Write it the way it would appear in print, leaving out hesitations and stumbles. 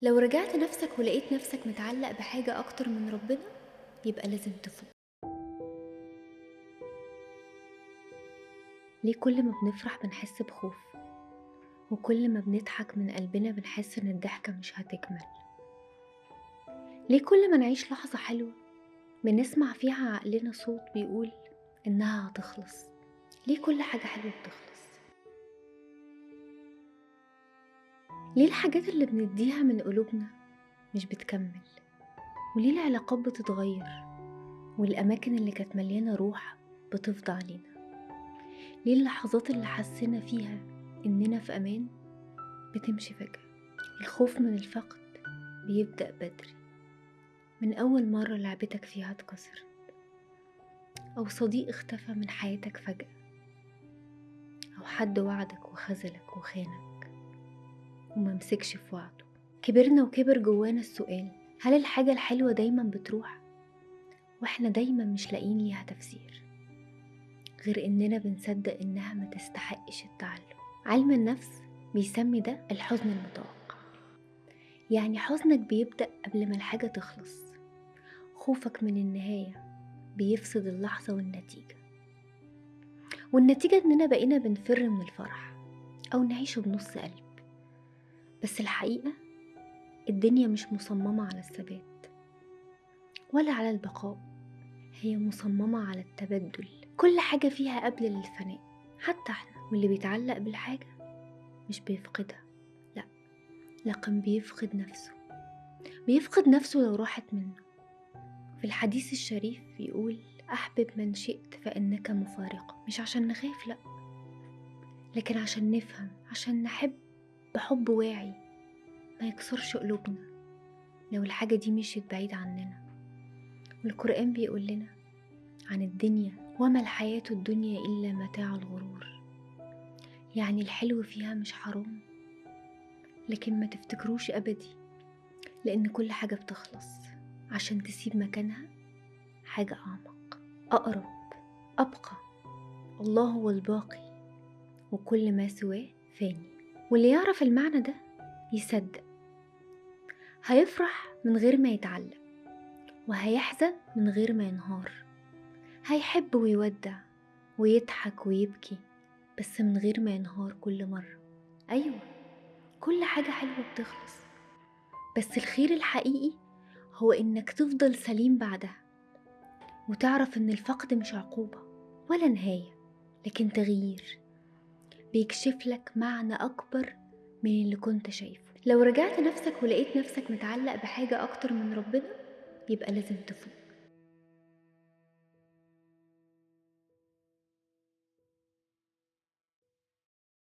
لو رجعت نفسك ولقيت نفسك متعلق بحاجة أكتر من ربنا يبقى لازم تفوق. ليه كل ما بنفرح بنحس بخوف، وكل ما بنضحك من قلبنا بنحس إن الضحكة مش هتكمل؟ ليه كل ما نعيش لحظة حلوة بنسمع فيها عقلنا صوت بيقول إنها هتخلص؟ ليه كل حاجة حلوة بتخلص؟ ليه الحاجات اللي بنديها من قلوبنا مش بتكمل؟ وليه العلاقات بتتغير والأماكن اللي كانت مليانة روح بتفضى علينا؟ ليه اللحظات اللي حسينا فيها إننا في أمان بتمشي فجأة؟ الخوف من الفقد بيبدأ بدري، من أول مرة لعبتك فيها اتكسر، أو صديق اختفى من حياتك فجأة، أو حد وعدك وخذلك وخانك وممسكش في وعده. كبرنا وكبر جوانا السؤال: هل الحاجة الحلوة دايما بتروح؟ واحنا دايما مش لاقيين ليها تفسير غير إننا بنصدق إنها ما تستحقش التعلم. علم النفس بيسمي ده الحزن المتوقع، يعني حزنك بيبدأ قبل ما الحاجة تخلص، خوفك من النهاية بيفسد اللحظة والنتيجة إننا بقينا بنفر من الفرح أو نعيشه بنص قلب. بس الحقيقة الدنيا مش مصممة على الثبات ولا على البقاء، هي مصممة على التبدل. كل حاجة فيها قبل للفناء، حتى احنا. واللي بيتعلق بالحاجة مش بيفقدها، لا، لكن بيفقد نفسه لو راحت منه. في الحديث الشريف بيقول: أحبب من شئت فإنك مفارقة. مش عشان نخاف، لأ، لكن عشان نفهم، عشان نحب بحب واعي ما يكسرش قلوبنا لو الحاجة دي مشيت بعيد عننا. والقرآن بيقول لنا عن الدنيا: وما الحياة الدنيا إلا متاع الغرور. يعني الحلو فيها مش حرام، لكن ما تفتكروش أبدي، لأن كل حاجة بتخلص عشان تسيب مكانها حاجة أعمق، أقرب، أبقى. الله هو الباقي وكل ما سواه فاني. واللي يعرف المعنى ده يصدق، هيفرح من غير ما يتعلق، وهيحزن من غير ما ينهار، هيحب ويودع ويضحك ويبكي بس من غير ما ينهار كل مرة. أيوة، كل حاجة حلوة بتخلص، بس الخير الحقيقي هو إنك تفضل سليم بعدها، وتعرف إن الفقد مش عقوبة ولا نهاية، لكن تغيير بيكشف لك معنى أكبر من اللي كنت شايفه. لو رجعت نفسك ولقيت نفسك متعلق بحاجة أكتر من ربنا يبقى لازم تفوق.